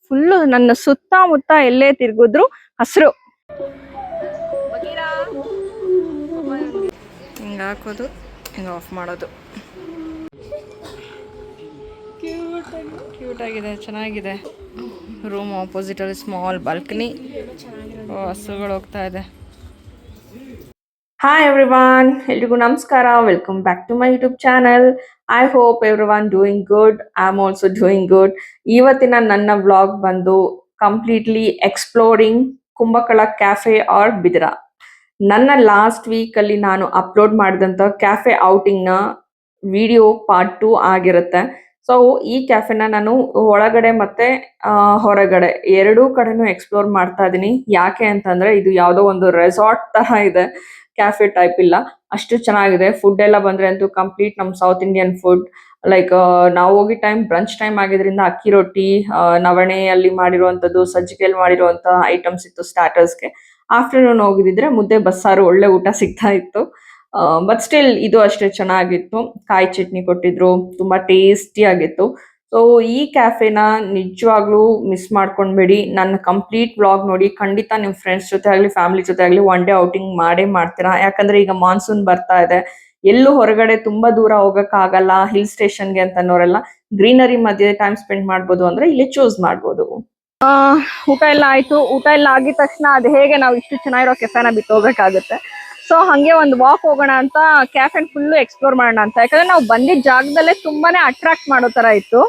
Full ನನ್ನ ಸುತ್ತಮುತ್ತ ಎಲ್ಲೇ ತಿರುಗಿದ್ರು ಹಸಿರು. ಹಿಂಗೆ ಹಾಕೋದು, ಹಿಂಗೆ ಆಫ್ ಮಾಡೋದು. ಕ್ಯೂಟ್ ಆಗಿದೆ, ಚೆನ್ನಾಗಿದೆ. ರೂಮ್ ಆಪೋಸಿಟ್ ಅಲ್ಲಿ ಸ್ಮಾಲ್ ಬಾಲ್ಕನಿ. ಹಸುಗಳು ಹೋಗ್ತಾ ಇದೆ. ಹಾಯ್ ಎವ್ರಿವಾನ್, ಎಲ್ರಿಗೂ ನಮಸ್ಕಾರ. Welcome back to my YouTube channel. I hope everyone doing good. I am also doing good. ಇವತ್ತಿನ ನನ್ನ ವ್ಲಾಗ್ ಬಂದು ಕಂಪ್ಲೀಟ್ಲಿ ಎಕ್ಸ್ಪ್ಲೋರಿಂಗ್ ಕುಂಭಕಳ ಕ್ಯಾಫೆ ಆರ್ ಬಿದಿರಾ. ನನ್ನ ಲಾಸ್ಟ್ ವೀಕಲ್ಲಿ ನಾನು ಅಪ್ಲೋಡ್ ಮಾಡಿದಂಥ ಕ್ಯಾಫೆ ಔಟಿಂಗ್ನ ವಿಡಿಯೋ ಪಾರ್ಟ್ 2 ಆಗಿರುತ್ತೆ. ಸೊ ಈ ಕ್ಯಾಫೆನ ನಾನು ಒಳಗಡೆ ಮತ್ತೆ ಹೊರಗಡೆ ಎರಡೂ ಕಡೆನೂ ಎಕ್ಸ್ಪ್ಲೋರ್ ಮಾಡ್ತಾ ಇದ್ದೀನಿ. ಯಾಕೆ ಅಂತಂದ್ರೆ ಇದು ಯಾವುದೋ ಒಂದು ರೆಸಾರ್ಟ್ ತರ ಇದೆ, ಕ್ಯಾಫೆ ಟೈಪ್ ಇಲ್ಲ. ಅಷ್ಟು ಚೆನ್ನಾಗಿದೆ. ಫುಡ್ ಎಲ್ಲ ಬಂದ್ರೆ ಅಂತೂ ಕಂಪ್ಲೀಟ್ ನಮ್ ಸೌತ್ ಇಂಡಿಯನ್ ಫುಡ್. ಲೈಕ್ ನಾವು ಹೋಗಿ ಟೈಮ್ ಬ್ರಂಚ್ ಟೈಮ್ ಆಗಿದ್ರಿಂದ ಅಕ್ಕಿ ರೊಟ್ಟಿ, ನವಣೆಯಲ್ಲಿ ಮಾಡಿರುವಂತದ್ದು, ಸಜ್ಜಿಗೆಯಲ್ಲಿ ಮಾಡಿರುವಂತ ಐಟಮ್ಸ್ ಇತ್ತು ಸ್ಟಾರ್ಟರ್ಸ್ಗೆ. ಆಫ್ಟರ್ನೂನ್ ಹೋಗಿದ್ರೆ ಮುದ್ದೆ ಬಸ್ಸಾರು ಒಳ್ಳೆ ಊಟ ಸಿಗ್ತಾ ಇತ್ತು. ಬಟ್ ಸ್ಟಿಲ್ ಇದು ಅಷ್ಟೇ ಚೆನ್ನಾಗಿತ್ತು. ಕಾಯಿ ಚಟ್ನಿ ಕೊಟ್ಟಿದ್ರು, ತುಂಬಾ ಟೇಸ್ಟಿ ಆಗಿತ್ತು. ಸೊ ಈ ಕ್ಯಾಫೆನ ನಿಜವಾಗ್ಲೂ ಮಿಸ್ ಮಾಡ್ಕೊಂಡ್ಬೇಡಿ. ನನ್ನ ಕಂಪ್ಲೀಟ್ ವ್ಲಾಗ್ ನೋಡಿ. ಖಂಡಿತ ನಿಮ್ ಫ್ರೆಂಡ್ಸ್ ಜೊತೆ ಆಗ್ಲಿ ಫ್ಯಾಮಿಲಿ ಜೊತೆ ಆಗ್ಲಿ ಒನ್ ಡೇ ಔಟಿಂಗ್ ಮಾಡೇ ಮಾಡ್ತೀರಾ. ಯಾಕಂದ್ರೆ ಈಗ ಮಾನ್ಸೂನ್ ಬರ್ತಾ ಇದೆ, ಎಲ್ಲೂ ಹೊರಗಡೆ ತುಂಬಾ ದೂರ ಹೋಗಕ್ ಆಗಲ್ಲ ಹಿಲ್ ಸ್ಟೇಷನ್ಗೆ ಅಂತ ಅನ್ನೋರೆಲ್ಲ ಗ್ರೀನರಿ ಮಧ್ಯೆ ಟೈಮ್ ಸ್ಪೆಂಡ್ ಮಾಡ್ಬೋದು ಅಂದ್ರೆ ಇಲ್ಲಿ ಚೂಸ್ ಮಾಡ್ಬೋದು. ಊಟ ಎಲ್ಲ ಆಯ್ತು. ಊಟ ಎಲ್ಲ ಆಗಿದ ತಕ್ಷಣ ಅದು ಹೇಗೆ ನಾವು ಇಷ್ಟು ಚೆನ್ನಾಗಿರೋ ಕೆಫೆನ ಬಿಟ್ಟು ಹೋಗ್ಬೇಕಾಗುತ್ತೆ. ಸೊ ಹಂಗೆ ಒಂದು ವಾಕ್ ಹೋಗೋಣ ಅಂತ ಕ್ಯಾಫೆನ್ ಫುಲ್ಲು ಎಕ್ಸ್ಪ್ಲೋರ್ ಮಾಡೋಣ ಅಂತ. ಯಾಕಂದ್ರೆ ನಾವು ಬಂದಿದ್ದ ಜಾಗದಲ್ಲೇ ತುಂಬಾನೇ ಅಟ್ರಾಕ್ಟ್ ಮಾಡೋ ತರ ಇತ್ತು.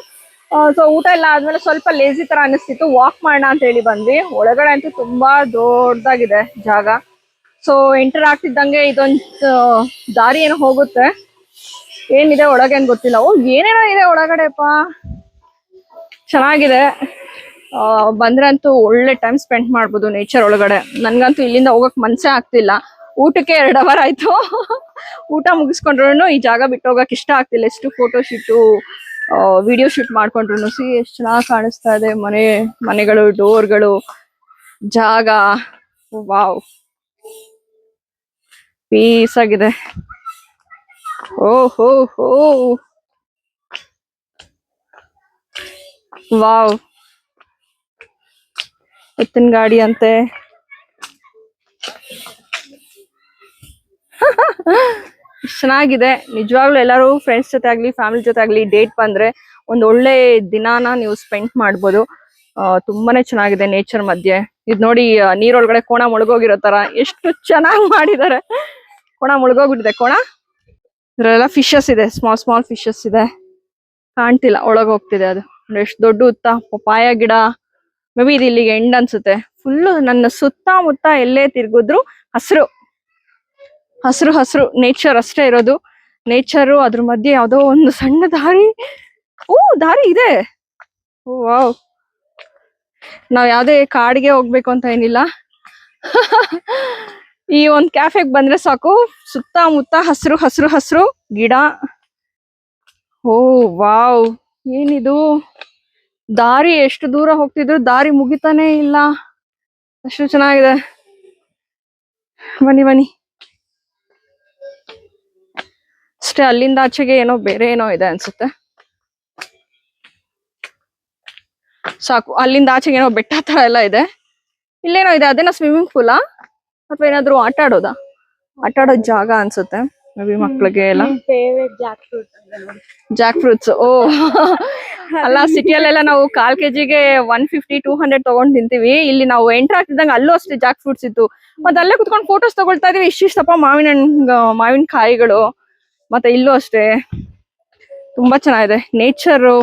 ಸೊ ಊಟ ಎಲ್ಲ ಆದ್ಮೇಲೆ ಸ್ವಲ್ಪ ಲೇಜಿ ತರ ಅನಿಸ್ತಿತ್ತು. ವಾಕ್ ಮಾಡೋಣ ಅಂತ ಹೇಳಿ ಬಂದ್ವಿ. ಒಳಗಡೆ ಅಂತೂ ತುಂಬಾ ದೊಡ್ಡದಾಗಿದೆ ಜಾಗ. ಸೊ ಎಂಟರ್ ಆಗ್ತಿದ್ದಂಗೆ ಇದೊಂದು ದಾರಿ ಏನೋ ಹೋಗುತ್ತೆ. ಏನಿದೆ ಒಳಗೆ ಏನ್ ಗೊತ್ತಿಲ್ಲ. ಏನೇನೋ ಇದೆ ಒಳಗಡೆಪ್ಪ, ಚೆನ್ನಾಗಿದೆ. ಬಂದ್ರೆ ಅಂತೂ ಒಳ್ಳೆ ಟೈಮ್ ಸ್ಪೆಂಡ್ ಮಾಡ್ಬೋದು ನೇಚರ್ ಒಳಗಡೆ. ನನ್ಗಂತೂ ಇಲ್ಲಿಂದ ಹೋಗಕ್ ಮನ್ಸೇ ಆಗ್ತಿಲ್ಲ. ಊಟಕ್ಕೆ 2 ಅವರ್ ಆಯ್ತು. ಊಟ ಮುಗಿಸ್ಕೊಂಡ್ರು ಈ ಜಾಗ ಬಿಟ್ಟು ಹೋಗಕ್ ಇಷ್ಟ ಆಗ್ತಿಲ್ಲ. ಎಷ್ಟು ಫೋಟೋ ಶೂಟು ವಿಡಿಯೋ ಶೂಟ್ ಮಾಡ್ಕೊಂಡ್ರು ಸಿ ಎಷ್ಟು ಚೆನ್ನಾಗಿ ಕಾಣಿಸ್ತಾ ಇದೆ. ಮನೆಗಳು, ಡೋರ್ಗಳು, ಜಾಗ. ವಾವ್, ಪೀಸ್ ಆಗಿದೆ. ಓಹೋ ಹೋ, ವಾವ್, ಎತ್ತಿನ ಗಾಡಿ ಅಂತೆ. ಚೆನ್ನಾಗಿದೆ. ನಿಜವಾಗ್ಲೂ ಎಲ್ಲರೂ ಫ್ರೆಂಡ್ಸ್ ಜೊತೆ ಆಗ್ಲಿ ಫ್ಯಾಮಿಲಿ ಜೊತೆ ಆಗ್ಲಿ ಡೇಟ್ ಬಂದ್ರೆ ಒಂದ್ ಒಳ್ಳೆ ದಿನಾನ ನೀವು ಸ್ಪೆಂಡ್ ಮಾಡ್ಬೋದು. ತುಂಬಾನೇ ಚೆನ್ನಾಗಿದೆ ನೇಚರ್ ಮಧ್ಯೆ. ಇದ್ ನೋಡಿ, ನೀರೊಳಗಡೆ ಕೋಣ ಮುಳುಗೋಗಿರೋ ತರ ಎಷ್ಟು ಚೆನ್ನಾಗಿ ಮಾಡಿದ್ದಾರೆ. ಕೋಣ ಮುಳುಗೋಗ್ಬಿಟ್ಟಿದೆ. ಕೋಣ ಇದ್ರೆಲ್ಲ ಫಿಶಸ್ ಇದೆ, ಸ್ಮಾಲ್ ಸ್ಮಾಲ್ ಫಿಶಸ್ ಇದೆ. ಕಾಣ್ತಿಲ್ಲ, ಒಳಗ್ ಹೋಗ್ತಿದೆ ಅದು. ಎಷ್ಟು ದೊಡ್ಡ ಉತ್ತ ಪಪಾಯ ಗಿಡ. ಮೇ ಬಿ ಇದು ಇಲ್ಲಿಗೆ ಎಂಡ್ ಅನ್ಸುತ್ತೆ. ಫುಲ್ಲು ನನ್ನ ಸುತ್ತಮುತ್ತ ಎಲ್ಲೇ ತಿರುಗಿದ್ರು ಹಸಿರು ಹಸಿರು ಹಸಿರು ನೇಚರ್ ಅಷ್ಟೇ ಇರೋದು. ನೇಚರು ಅದ್ರ ಮಧ್ಯೆ ಯಾವ್ದೋ ಒಂದು ಸಣ್ಣ ದಾರಿ. ದಾರಿ ಇದೆ. ವಾವ್, ನಾವ್ ಯಾವ್ದೇ ಕಾಡಿಗೆ ಹೋಗ್ಬೇಕು ಅಂತ ಏನಿಲ್ಲ. ಈ ಒಂದ್ ಕ್ಯಾಫೆಗೆ ಬಂದ್ರೆ ಸಾಕು, ಸುತ್ತಮುತ್ತ ಹಸಿರು ಹಸಿರು ಹಸಿರು ಗಿಡ. ವಾವ್, ಏನಿದು ದಾರಿ. ಎಷ್ಟು ದೂರ ಹೋಗ್ತಿದ್ರು ದಾರಿ ಮುಗಿತಾನೆ ಇಲ್ಲ, ಅಷ್ಟು ಚೆನ್ನಾಗಿದೆ. ಬನ್ನಿ ಬನ್ನಿ. ಅಷ್ಟೇ, ಅಲ್ಲಿಂದ ಆಚೆಗೆ ಏನೋ ಬೇರೆ ಏನೋ ಇದೆ ಅನ್ಸುತ್ತೆ. ಸಾಕು, ಅಲ್ಲಿಂದ ಆಚೆಗೆ ಏನೋ ಬೆಟ್ಟ ತರ ಎಲ್ಲ ಇದೆ. ಇಲ್ಲೇನೋ ಇದೆ, ಅದೇನೋ ಸ್ವಿಮ್ಮಿಂಗ್ ಪೂಲಾ ಅಥವಾ ಏನಾದ್ರು ಆಟ ಆಡೋದಾ? ಆಟ ಆಡೋ ಜಾಗ ಅನ್ಸುತ್ತೆ. ಮೇ ಬಿ ಮಕ್ಳಿಗೆ ಎಲ್ಲ. Jack fruits. ಅಲ್ಲ, ಸಿಟಿಯಲ್ಲೆಲ್ಲ ನಾವು 1/4 kgಗೆ 150-200 ತಗೊಂಡ್ ತಿಂತೀವಿ. ಇಲ್ಲಿ ನಾವು ಎಂಟರ್ ಆಗ್ತಿದ್ದಂಗೆ ಅಲ್ಲೂ ಅಷ್ಟೇ ಜಾಕ್ ಫ್ರೂಟ್ಸ್ ಇತ್ತು. ಮತ್ತೆ ಅಲ್ಲೇ ಕುತ್ಕೊಂಡು ಫೋಟೋಸ್ ತಗೊಳ್ತಾ ಇದೀವಿ. ಇಷ್ಟಿಷ್ಟಪ್ಪ ಮಾವಿನ ಕಾಯಿಗಳು. ಮತ್ತೆ ಇಲ್ಲೂ ಅಷ್ಟೇ ತುಂಬಾ ಚೆನ್ನಾಗಿದೆ ನೇಚರು.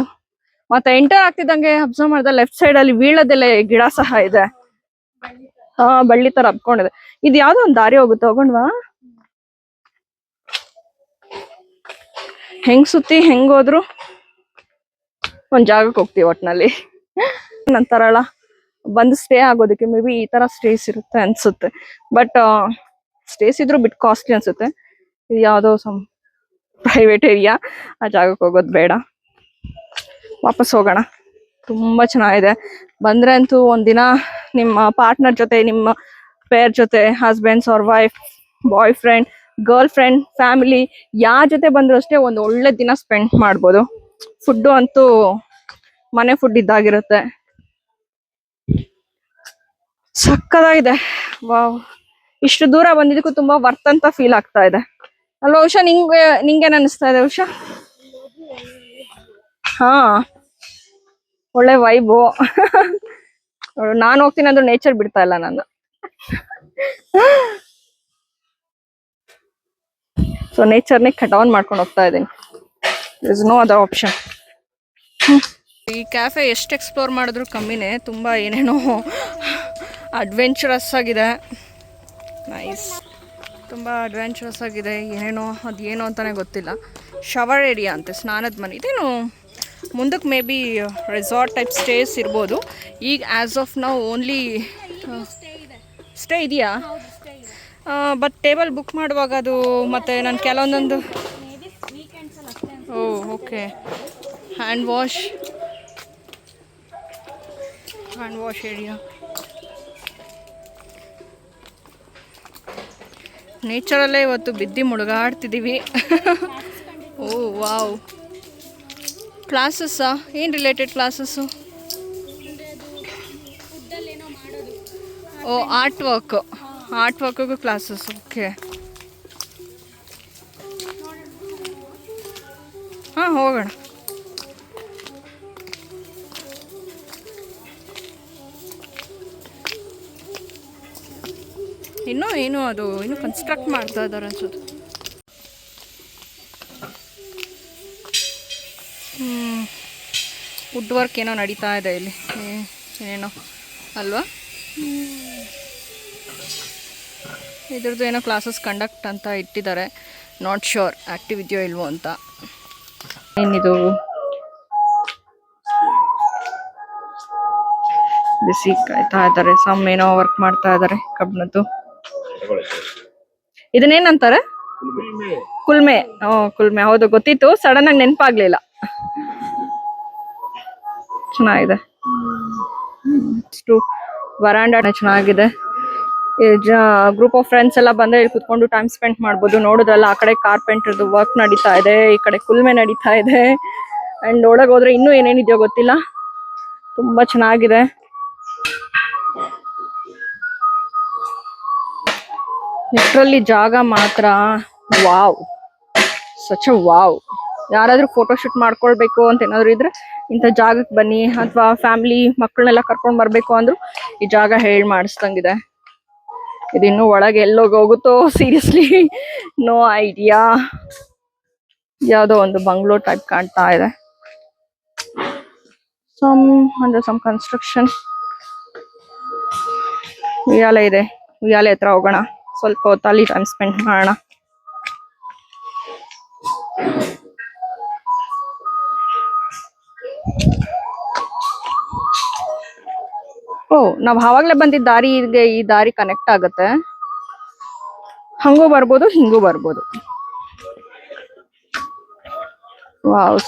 ಮತ್ತೆ ಎಂಟರ್ ಆಗ್ತಿದ್ದಂಗೆ ಅಬ್ಸರ್ವ್ ಮಾಡಿದ ಲೆಫ್ಟ್ ಸೈಡ್ ಅಲ್ಲಿ ವೀಳದೆಲೆ ಗಿಡ ಸಹ ಇದೆ. ಬಳ್ಳಿ ತರ ಹಬ್ಕೊಂಡಿದೆ. ಇದು ಯಾವ್ದೋ ಒಂದ್ ದಾರಿ ಹೋಗುತ್ತೆ, ಹೋಗೋಣವಾ? ಹೆಂಗ್ ಸುತ್ತಿ ಹೆಂಗ್ ಹೋದ್ರು ಒಂದ್ ಜಾಗಕ್ಕೆ ಹೋಗ್ತೀವಿ ಒಟ್ನಲ್ಲಿ. ನಂತರಳ ಬಂದು ಸ್ಟೇ ಆಗೋದಕ್ಕೆ ಮೇ ಬಿ ಈ ತರ ಸ್ಟೇಸ್ ಇರುತ್ತೆ ಅನ್ಸುತ್ತೆ. ಬಟ್ ಸ್ಟೇಸ್ ಇದ್ರು ಬಿಟ್ ಕಾಸ್ಟ್ಲಿ ಅನ್ಸುತ್ತೆ. ಇದು ಯಾವ್ದೋ ಪ್ರೈವೇಟ್ ಏರಿಯಾ, ಆ ಜಾಗಕ್ಕೆ ಹೋಗೋದು ಬೇಡ. ವಾಪಸ್ ಹೋಗೋಣ. ತುಂಬಾ ಚೆನ್ನಾಗಿದೆ. ಬಂದ್ರೆ ಅಂತೂ ಒಂದಿನ ನಿಮ್ಮ ಪಾರ್ಟ್ನರ್ ಜೊತೆ, ನಿಮ್ಮ ಪೇರ್ ಜೊತೆ, husbands R wife, boy friend, girl friend, family, ಯಾರ ಜೊತೆ ಬಂದ್ರು ಅಷ್ಟೇ ಒಂದು ಒಳ್ಳೆ ದಿನ ಸ್ಪೆಂಡ್ ಮಾಡ್ಬೋದು. ಫುಡ್ಡು ಅಂತೂ ಮನೆ ಫುಡ್ ಇದ್ದಾಗಿರುತ್ತೆ. ಸಕ್ಕದಾಗಿದೆ. ವಾವ್, ಇಷ್ಟು ದೂರ ಬಂದಿದ್ದಕ್ಕೂ ತುಂಬಾ ವರ್ತ್ ಅಂತ ಫೀಲ್ ಆಗ್ತಾ ಇದೆ ಅಲ್ವಾ ಉಷಾ? ನಿಂಗೇನ್ ಅನಿಸ್ತಾ ಇದೆ ಉಷಾ? ಹಾ, ಒಳ್ಳೆ ವೈಬು. ನಾನು ಹೋಗ್ತೀನಿ ಅಂದ್ರೆ ನೇಚರ್ ಬಿಡ್ತಾ ಇಲ್ಲ ನನ್ನ. ಸೊ ನೇಚರ್ನೇ ಕಟ್ ಆನ್ ಮಾಡ್ಕೊಂಡು ಹೋಗ್ತಾ ಇದ್ದೀನಿ. Is no other option. ಈ ಕ್ಯಾಫೆ ಎಷ್ಟು ಎಕ್ಸ್ಪ್ಲೋರ್ ಮಾಡಿದ್ರು ಕಮ್ಮಿನೇ. ತುಂಬ ಏನೇನೋ ಅಡ್ವೆಂಚರಸ್ ಆಗಿದೆ. ನೈಸ್, ತುಂಬ ಅಡ್ವೆಂಚರಸ್ ಆಗಿದೆ. ಏನೇನೋ ಅದೇನೋ ಅಂತಲೇ ಗೊತ್ತಿಲ್ಲ. ಶವರ್ ಏರಿಯಾ ಅಂತೆ, ಸ್ನಾನದ ಮನೆ. ಇದೇನು ಮುಂದಕ್ಕೆ may be resort type stays ಇರ್ಬೋದು. ಈಗ ಆ್ಯಸ್ ಆಫ್ ನಾವು ಓನ್ಲಿ ಸ್ಟೇ ಇದೆಯಾ? ಬಟ್ ಟೇಬಲ್ ಬುಕ್ ಮಾಡುವಾಗ ಅದು ಮತ್ತು ನಾನು ಕೆಲವೊಂದೊಂದು ಓಕೆ. Hand wash area. ನೇಚರಲ್ಲೇ ಇವತ್ತು ಬಿದ್ದು ಮುಳುಗಾಡ್ತಿದ್ದೀವಿ. ಓ ವಾವ್, ಕ್ಲಾಸಸ್ಸಾ? ಏನು ರಿಲೇಟೆಡ್ ಕ್ಲಾಸಸ್ಸು? ಓ ಆರ್ಟ್ ವರ್ಕ್ಗೂ ಕ್ಲಾಸಸ್. ಓಕೆ, ಹಾಂ ಹೋಗೋಣ. ಇನ್ನೂ ಅದು ಇನ್ನೂ ಕನ್ಸ್ಟ್ರಕ್ಟ್ ಮಾಡ್ತಾ ಇದ್ದಾರೆ ಅನ್ಸುತ್ತೆ. ವುಡ್ ವರ್ಕ್ ಏನೋ ನಡೀತಾ ಇದೆ ಇಲ್ಲಿ, ಏನೇನೋ ಅಲ್ವಾ? ಇದ್ರದ್ದು ಏನೋ ಕ್ಲಾಸಸ್ ಕಂಡಕ್ಟ್ ಅಂತ ಇಟ್ಟಿದ್ದಾರೆ. ನಾಟ್ ಶ್ಯೂರ್ ಆ್ಯಕ್ಟಿವ್ ಇದೆಯೋ ಇಲ್ವೋ ಅಂತ. ಏನಿದು ಬಿಸಿ ಕಾಯ್ತಾ ಇದ್ದಾರೆ. ಸಮ್ ಏನೋ ವರ್ಕ್ ಮಾಡ್ತಾ ಇದ್ದಾರೆ ಕಬ್ಬಿಣದ್ದು. ಇದನ್ನೇನಂತಾರೆ? ಕುಲ್ಮೆ. ಕುಲ್ಮೆ, ಹೌದು ಗೊತ್ತಿತ್ತು, ಸಡನ್ ಆಗಿ ನೆನಪಾಗ್ಲಿಲ್ಲ. ಚೆನ್ನಾಗಿದೆ. ವರಾಂಡ ಚೆನ್ನಾಗಿದೆ. ಗ್ರೂಪ್ ಆಫ್ ಫ್ರೆಂಡ್ಸ್ ಎಲ್ಲ ಬಂದ್ರೆ ಇಲ್ಲಿ ಕುತ್ಕೊಂಡು ಟೈಮ್ ಸ್ಪೆಂಡ್ ಮಾಡ್ಬೋದು. ನೋಡೋದಲ್ಲ, ಆ ಕಡೆ ಕಾರ್ಪೆಂಟರ್ದು ವರ್ಕ್ ನಡೀತಾ ಇದೆ, ಈ ಕಡೆ ಕುಲ್ಮೆ ನಡೀತಾ ಇದೆ. ಅಂಡ್ ಒಳಗೆ ಹೋದ್ರೆ ಇನ್ನೂ ಏನೇನಿದೆಯೋ ಗೊತ್ತಿಲ್ಲ. ತುಂಬಾ ಚೆನ್ನಾಗಿದೆ. ಲಿಟ್ರಲಿ ಜಾಗ ಮಾತ್ರ ವಾವ್, ಸಚ್ ವಾವ್. ಯಾರಾದ್ರೂ ಫೋಟೋ ಶೂಟ್ ಮಾಡ್ಕೊಳ್ಬೇಕು ಅಂತ ಏನಾದ್ರು ಇದ್ರೆ ಇಂಥ ಜಾಗಕ್ಕೆ ಬನ್ನಿ, ಅಥವಾ ಫ್ಯಾಮಿಲಿ ಮಕ್ಕಳನ್ನೆಲ್ಲ ಕರ್ಕೊಂಡ್ ಬರ್ಬೇಕು ಅಂದ್ರು ಈ ಜಾಗ ಹೇಳಿ ಮಾಡಿಸ್ದಂಗಿದೆ. ಇದಿನ್ನು ಒಳಗೆ ಎಲ್ಲೋಗುತ್ತೋ ಸೀರಿಯಸ್ಲಿ ನೋ ಐಡಿಯಾ. ಯಾವುದೋ ಒಂದು ಬಂಗ್ಲೋ ಟೈಪ್ ಕಾಣ್ತಾ ಇದೆ. Under some construction. ಉಯ್ಯಾಲೆ ಇದೆ, ಉಯ್ಯಾಲೆ ಹತ್ರ ಹೋಗೋಣ, ಸ್ವಲ್ಪ ಹೊತ್ತಲ್ಲಿ ಟೈಮ್ ಸ್ಪೆಂಡ್ ಮಾಡೋಣ. ನಾವ್ ಆವಾಗ್ಲೇ ಬಂದಿದ್ದ ದಾರಿಗೆ ಈ ದಾರಿ ಕನೆಕ್ಟ್ ಆಗುತ್ತೆ. ಹಂಗೂ ಬರ್ಬೋದು, ಹಿಂಗೂ ಬರ್ಬೋದು. ವಾವ್,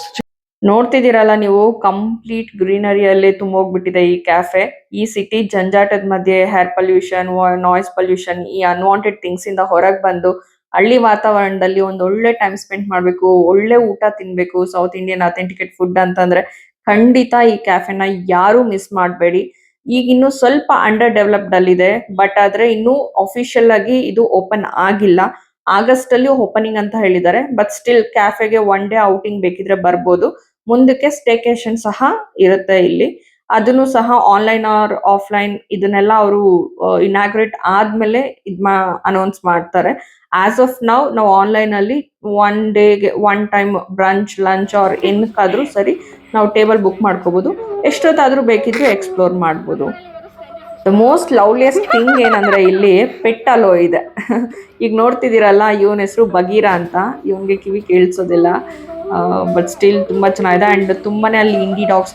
ನೋಡ್ತಿದ್ದೀರಲ್ಲ ನೀವು, ಕಂಪ್ಲೀಟ್ ಗ್ರೀನರಿಯಲ್ಲೇ ತುಂಬೋಗ್ಬಿಟ್ಟಿದೆ ಈ ಕ್ಯಾಫೆ. ಈ ಸಿಟಿ ಜಂಜಾಟದ ಮಧ್ಯೆ ಹೇರ್ ಪೊಲ್ಯೂಷನ್, ನಾಯ್ಸ್ ಪೊಲ್ಯೂಷನ್, ಈ ಅನ್ವಾಂಟೆಡ್ ಥಿಂಗ್ಸ್ ಇಂದ ಹೊರಗೆ ಬಂದು ಹಳ್ಳಿ ವಾತಾವರಣದಲ್ಲಿ ಒಂದು ಒಳ್ಳೆ ಟೈಮ್ ಸ್ಪೆಂಡ್ ಮಾಡ್ಬೇಕು, ಒಳ್ಳೆ ಊಟ ತಿನ್ಬೇಕು, ಸೌತ್ ಇಂಡಿಯನ್ ಅಥೆಂಟಿಕೇಟ್ ಫುಡ್ ಅಂತಂದ್ರೆ ಖಂಡಿತ ಈ ಕ್ಯಾಫೆನ ಯಾರು ಮಿಸ್ ಮಾಡಬೇಡಿ. ಈಗ ಇನ್ನು ಸ್ವಲ್ಪ ಅಂಡರ್ ಡೆವಲಪ್ಡ್ ಅಲ್ಲಿದೆ, ಬಟ್ ಆದ್ರೆ ಇನ್ನು ಅಫಿಷಿಯಲ್ ಆಗಿ ಇದು ಓಪನ್ ಆಗಿಲ್ಲ. ಆಗಸ್ಟ್ ಅಲ್ಲಿ ಓಪನಿಂಗ್ ಅಂತ ಹೇಳಿದ್ದಾರೆ. ಬಟ್ ಸ್ಟಿಲ್ ಕ್ಯಾಫೆಗೆ ಒನ್ ಡೇ ಔಟಿಂಗ್ ಬೇಕಿದ್ರೆ ಬರ್ಬೋದು. ಮುಂದಕ್ಕೆ ಸ್ಟೇಕೇಶನ್ ಸಹ ಇರುತ್ತೆ ಇಲ್ಲಿ. ಅದನ್ನು ಸಹ ಆನ್ಲೈನ್ ಆರ್ ಆಫ್ಲೈನ್ ಇದನ್ನೆಲ್ಲ ಅವರು ಇನಾಗ್ರೇಟ್ ಆದ್ಮೇಲೆ ಅನೌನ್ಸ್ ಮಾಡ್ತಾರೆ. ಆಸ್ ಆಫ್ ನಾವು ಆನ್ಲೈನ್ ಅಲ್ಲಿ ಒನ್ ಡೇಗೆ one time brunch, lunch or ಏನಕ್ಕಾದ್ರೂ ಸರಿ ನಾವು ಟೇಬಲ್ ಬುಕ್ ಮಾಡ್ಕೋಬಹುದು. ಎಷ್ಟೊತ್ತಾದ್ರೂ ಬೇಕಿದ್ರೆ ಎಕ್ಸ್ಪ್ಲೋರ್ ಮಾಡ್ಬೋದು. ದ ಮೋಸ್ಟ್ ಲವ್ಲಿಯಸ್ಟ್ ಥಿಂಗ್ ಏನಂದ್ರೆ ಇಲ್ಲಿ ಪೆಟ್ ಅಲೋ ಇದೆ. ಈಗ ನೋಡ್ತಿದ್ದೀರಲ್ಲ, ಇವನ ಹೆಸರು ಬಗೀರಾ ಅಂತ. ಇವನ್ಗೆ ಕಿವಿ ಕೇಳಿಸೋದಿಲ್ಲ, ಬಟ್ ಸ್ಟಿಲ್ ತುಂಬಾ ಚೆನ್ನಾಗಿದೆ. ಅಂಡ್ ತುಂಬಾನೇ ಅಲ್ಲಿ ಇಂಡಿ ಡಾಗ್ಸ್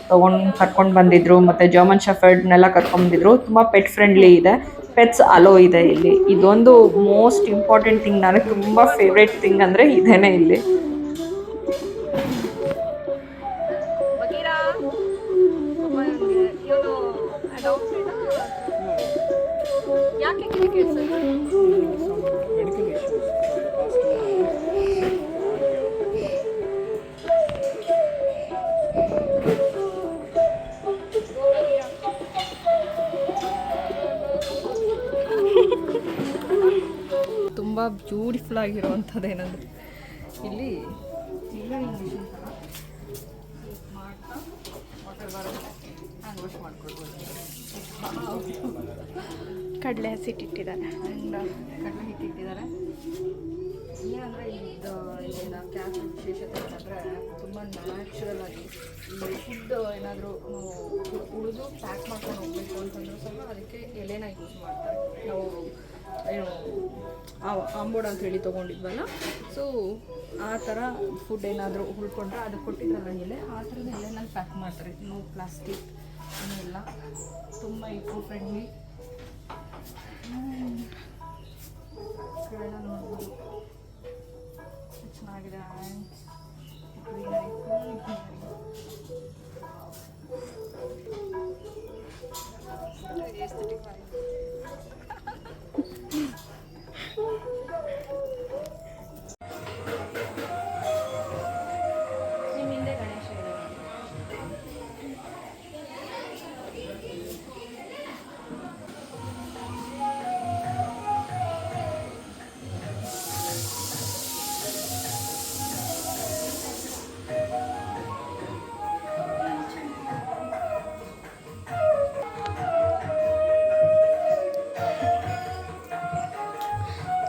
ಕರ್ಕೊಂಡ್ ಬಂದಿದ್ರು, ಮತ್ತೆ ಜರ್ಮನ್ ಶೆಫರ್ಡ್ನೆಲ್ಲ ಕರ್ಕೊಂಡ್ ಬಂದಿದ್ರು. ತುಂಬಾ ಪೆಟ್ ಫ್ರೆಂಡ್ಲಿ ಇದೆ, ಪೆಟ್ಸ್ ಅಲೋ ಇದೆ ಇಲ್ಲಿ. ಇದೊಂದು ಮೋಸ್ಟ್ ಇಂಪಾರ್ಟೆಂಟ್ ಥಿಂಗ್. ನನಗೆ ತುಂಬಾ ಫೇವ್ರೇಟ್ ಥಿಂಗ್ ಅಂದ್ರೆ ಇದೇನೆ ಇಲ್ಲಿ. ಬ್ಯೂಟಿಫುಲ್ ಆಗಿರುವಂಥದ್ದು ಏನಂದರೆ ಇಲ್ಲಿ ಮಾಡ್ತಾ ವಾಟರ್ ಬರುತ್ತೆ ಹ್ಯಾಂಡ್ ವಾಶ್ ಮಾಡ್ಕೊಳ್ಬೋದು. ಕಡಲೆ ಹಸಿಟ್ಟಿಟ್ಟಿದ್ದಾರೆ ಆ್ಯಂಡ್ ಕಡಲೆ ಹಿಟ್ಟಿಟ್ಟಿದ್ದಾರೆ. ಏನಂದರೆ ಇಲ್ಲಿನ ಕ್ಯಾಫೆ ವಿಶೇಷತೆ ಏನಂದರೆ ತುಂಬ ನ್ಯಾಚುರಲ್ ಆಗಿ ಈ ಫುಡ್ ಏನಾದರೂ ಉಳಿದು ಪ್ಯಾಕ್ ಮಾಡ್ಕೊಂಡು ಹೋಗಬೇಕು ಅಂತಂದ್ರೂ ಸಹ ಅದಕ್ಕೆ ಎಲೆನ ಯೂಸ್ ಮಾಡ್ತಾರೆ. ನಾವು ಏನು ಆಂಬೋಡ ಅಂತ ಹೇಳಿ ತೊಗೊಂಡಿದ್ವಲ್ಲ, ಸೊ ಆ ಥರ ಫುಡ್ ಏನಾದರೂ ಉಳ್ಕೊಂಡ್ರೆ ಅದು ಕೊಟ್ಟಿದ್ರಲ್ಲ ಎಲೆ, ಆ ಥರದ ಎಲೆನಲ್ಲಿ ಪ್ಯಾಕ್ ಮಾಡ್ತಾರೆ. ನೋ ಪ್ಲಾಸ್ಟಿಕ್ ಏನಿಲ್ಲ, ತುಂಬ ಇಕೋ ಫ್ರೆಂಡ್ಲಿ. ಕೆಳಗೆ ನೋಡ್ಬೋದು ಚೆನ್ನಾಗಿದೆ.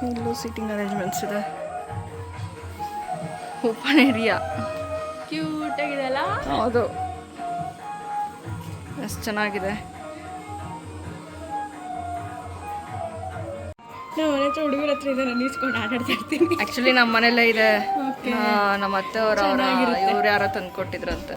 ಇಲ್ಲೂ ಸಿಟ್ಟಿಂಗ್ ಅರೇಂಜ್ಮೆಂಟ್ಸ್ ಇದೆ. ಓಪನ್ ಏರಿಯಾ ಕ್ಯೂಟ್ ಆಗಿದೆ ಅಲ್ಲ? ಹೌದು, ಎಷ್ಟು ಚೆನ್ನಾಗಿದೆ. ನಮ್ಮ ಮನೆ ಹತ್ರ ಹುಡುಗರ ಹತ್ರ ಇದೆ, ನಾನು ಈಸ್ಕೊಂಡು ಆಟಾಡ್ತಾ ಇರ್ತೀನಿ. ಆ್ಯಕ್ಚುಲಿ ನಮ್ಮ ಮನೆಯಲ್ಲೇ ಇದೆ. ನಮ್ಮ ಅತ್ತೆಯವರು ಇವ್ರು ಯಾರೋ ತಂದು ಕೊಟ್ಟಿದ್ರಂತೆ.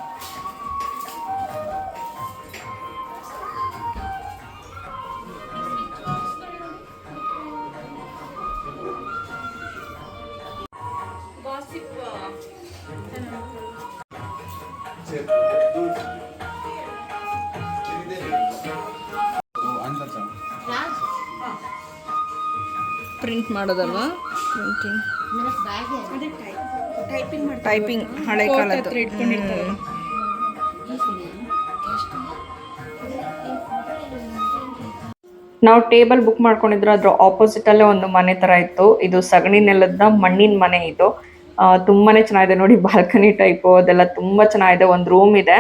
ಪ್ರಿಂಟ್ ಮಾಡೋದಲ್ವಾ? ಟೈಪಿಂಗ್ ಹಳೆ ಕಾಲದ್ದು ಇಟ್ಕೊಂಡಿರ್ತಾರೆ. ನಾವು ಟೇಬಲ್ ಬುಕ್ ಮಾಡ್ಕೊಂಡಿದ್ರು, ಅದ್ರ ಆಪೋಸಿಟ್ ಅಲ್ಲೇ ಒಂದು ಮನೆ ತರ ಇತ್ತು. ಇದು ಸಗಣಿ ನೆಲದ ಮಣ್ಣಿನ ಮನೆ. ಇದು ತುಂಬಾನೇ ಚೆನ್ನಾಗಿದೆ ನೋಡಿ, ಬಾಲ್ಕನಿ ಟೈಪು ಅದೆಲ್ಲ ತುಂಬಾ ಚೆನ್ನಾಗಿದೆ. ಒಂದು ರೂಮ್ ಇದೆ.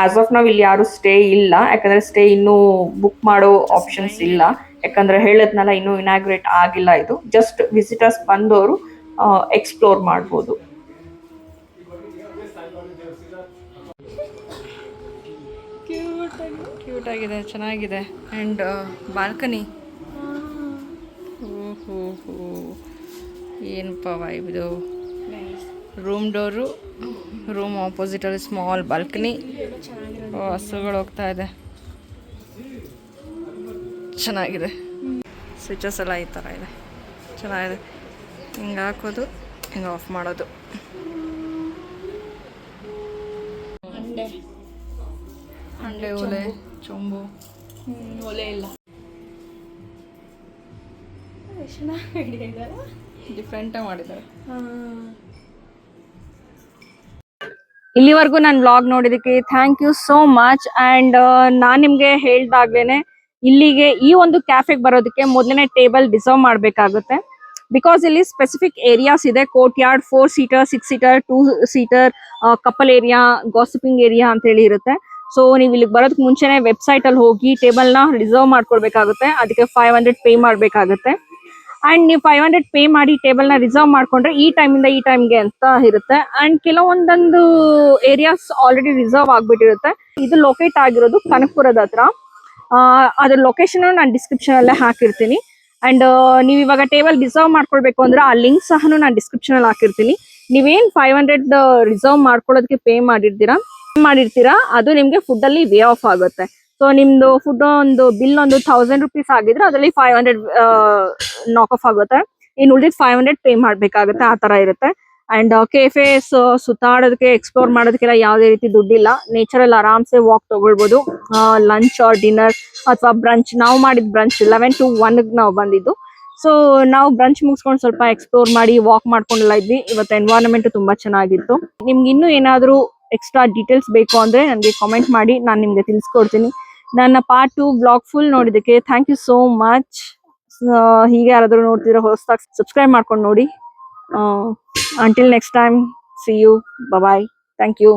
ಆಸ್ ಆಫ್ ನಾವು ಇಲ್ಲಿ ಯಾರು ಸ್ಟೇ ಇಲ್ಲ, ಯಾಕಂದ್ರೆ ಸ್ಟೇ ಇನ್ನೂ ಬುಕ್ ಮಾಡೋ ಆಪ್ಷನ್ಸ್ ಇಲ್ಲ. ಯಾಕಂದ್ರೆ ಹೇಳದ್ನಲ್ಲ, ಇನ್ನೂ ಇನಾಗ್ರೇಟ್ ಆಗಿಲ್ಲ. ಇದು ಜಸ್ಟ್ ವಿಸಿಟರ್ಸ್ ಬಂದವರು ಎಕ್ಸ್ಪ್ಲೋರ್ ಮಾಡ್ಬೋದು. ಕ್ಯೂಟ್ ಆಗಿದೆ, ಚೆನ್ನಾಗಿದೆ. ಆ್ಯಂಡ್ ಬಾಲ್ಕನಿ, ಓಹೋ ಹೋ, ಏನಪ್ಪ ವೈಬ್ ಇದು. ರೂಮ್ ಡೋರು, ರೂಮ್ ಆಪೋಸಿಟಲ್ಲಿ ಸ್ಮಾಲ್ ಬಾಲ್ಕನಿ. ಹಸುಗಳು ಹೋಗ್ತಾ ಇದೆ, ಚೆನ್ನಾಗಿದೆ. ಸ್ವಿಚಸ್ ಎಲ್ಲ ಈ ಥರ ಇದೆ, ಚೆನ್ನಾಗಿದೆ. ಹಿಂಗೆ ಹಾಕೋದು, ಹಿಂಗೆ ಆಫ್ ಮಾಡೋದು. ಅಂಡೆ ಒಲೆ, ಚೊಂಬು, ಒಲೆ ಇಲ್ಲ. ಡಿಫ್ರೆಂಟಾಗಿ ಮಾಡಿದ್ದಾರೆ. ಇಲ್ಲಿವರೆಗೂ ನಾನು ವ್ಲಾಗ್ ನೋಡಿದಕ್ಕೆ thank you so much. And ನಾನು ನಿಮಗೆ ಹೇಳ್ದಾಗ್ಲೇ ಇಲ್ಲಿಗೆ ಈ ಒಂದು ಕ್ಯಾಫೆಗೆ ಬರೋದಕ್ಕೆ ಮೊದಲನೇ ಟೇಬಲ್ ರಿಸರ್ವ್ ಮಾಡಬೇಕಾಗುತ್ತೆ. ಬಿಕಾಸ್ ಇಲ್ಲಿ ಸ್ಪೆಸಿಫಿಕ್ ಏರಿಯಾಸ್ ಇದೆ. Courtyard, 4 seater, 6 seater, 2 seater, couple area, gossiping area ಅಂತ ಹೇಳಿ ಇರುತ್ತೆ. ಸೊ ನೀವು ಇಲ್ಲಿಗೆ ಬರೋದಕ್ಕೆ ಮುಂಚೆನೆ ವೆಬ್ಸೈಟ್ ಅಲ್ಲಿ ಹೋಗಿ ಟೇಬಲ್ನ ರಿಸರ್ವ್ ಮಾಡ್ಕೊಳ್ಬೇಕಾಗುತ್ತೆ. ಅದಕ್ಕೆ 500 ಪೇ ಮಾಡಬೇಕಾಗುತ್ತೆ. ಆ್ಯಂಡ್ ನೀವು 500 ಪೇ ಮಾಡಿ ಟೇಬಲ್ನ ರಿಸರ್ವ್ ಮಾಡ್ಕೊಂಡ್ರೆ ಈ ಟೈಮಿಂದ ಈ ಟೈಮ್ಗೆ ಅಂತ ಇರುತ್ತೆ. ಆ್ಯಂಡ್ ಕೆಲವೊಂದೊಂದು ಏರಿಯಾಸ್ ಆಲ್ರೆಡಿ ರಿಸರ್ವ್ ಆಗಿಬಿಟ್ಟಿರುತ್ತೆ. ಇದು ಲೊಕೇಟ್ ಆಗಿರೋದು ಕನಕಪುರದ ಹತ್ರ. ಅದ್ರ ಲೊಕೇಶನ್ ನಾನು ಡಿಸ್ಕ್ರಿಪ್ಷನ್ ಅಲ್ಲೇ ಹಾಕಿರ್ತೀನಿ. ಅಂಡ್ ನೀವು ಇವಾಗ ಟೇಬಲ್ ರಿಸರ್ವ್ ಮಾಡ್ಕೊಳ್ಬೇಕು ಅಂದ್ರೆ ಆ ಲಿಂಕ್ ಸಹ ನಾನು ಡಿಸ್ಕ್ರಿಪ್ಷನ್ ಅಲ್ಲಿ ಹಾಕಿರ್ತೀನಿ. ನೀವೇನ್ 500 ರಿಸರ್ವ್ ಮಾಡ್ಕೊಳ್ಳೋದಕ್ಕೆ ಪೇ ಮಾಡಿರ್ತೀರಾ ಅದು ನಿಮ್ಗೆ ಫುಡ್ ಅಲ್ಲಿ ವೇ ಆಫ್ ಆಗುತ್ತೆ. ಸೊ ನಿಮ್ದು ಫುಡ್ ಒಂದು ಬಿಲ್ ಒಂದು 1000 ರೂಪೀಸ್ ಆಗಿದ್ರೆ ಅದರಲ್ಲಿ 500 ನಾಕ್ ಆಫ್ ಆಗುತ್ತೆ. ಇನ್ನು ಉಳಿದಿದ್ದು 500 ಪೇ ಮಾಡ್ಬೇಕಾಗುತ್ತೆ. ಆ ತರ ಇರುತ್ತೆ. ಅಂಡ್ ಕೆಫೆಸ್ ಸುತ್ತಾಡೋದಕ್ಕೆ, ಎಕ್ಸ್ಪ್ಲೋರ್ ಮಾಡೋದಕ್ಕೆಲ್ಲ ಯಾವುದೇ ರೀತಿ ದುಡ್ಡಿಲ್ಲ. ನೇಚರಲ್ಲಿ ಆರಾಮ್ಸೆ ವಾಕ್ ತಗೊಳ್ಬೋದು. ಲಂಚ್ ಆರ್ ಡಿನ್ನರ್ ಅಥವಾ ಬ್ರಂಚ್, ನಾವು ಮಾಡಿದ ಬ್ರಂಚ್ 11 to 1 ನಾವು ಬಂದಿದ್ದು. ಸೊ ನಾವು ಬ್ರಂಚ್ ಮುಗಿಸ್ಕೊಂಡು ಸ್ವಲ್ಪ ಎಕ್ಸ್ಪ್ಲೋರ್ ಮಾಡಿ ವಾಕ್ ಮಾಡ್ಕೊಂಡೆಲ್ಲ ಇದ್ವಿ. ಇವತ್ತು ಎನ್ವೈರನ್ಮೆಂಟ್ ತುಂಬಾ ಚೆನ್ನಾಗಿತ್ತು. ನಿಮ್ಗೆ ಇನ್ನೂ ಏನಾದರೂ ಎಕ್ಸ್ಟ್ರಾ ಡೀಟೇಲ್ಸ್ ಬೇಕು ಅಂದ್ರೆ ನನಗೆ ಕಾಮೆಂಟ್ ಮಾಡಿ, ನಾನು ನಿಮ್ಗೆ ತಿಳಿಸ್ಕೊಡ್ತೀನಿ. ನನ್ನ ಪಾರ್ಟ್ 2 ಬ್ಲಾಗ್ ಫುಲ್ ನೋಡಿದಕ್ಕೆ ಥ್ಯಾಂಕ್ ಯು ಸೋ ಮಚ್. ಹೀಗೆ ಯಾರಾದ್ರೂ ನೋಡ್ತಿದ್ರೆ ಹೊಸದಾಗಿ ಸಬ್ಸ್ಕ್ರೈಬ್ ಮಾಡ್ಕೊಂಡು ನೋಡಿ. Until next time, see you, bye, thank you.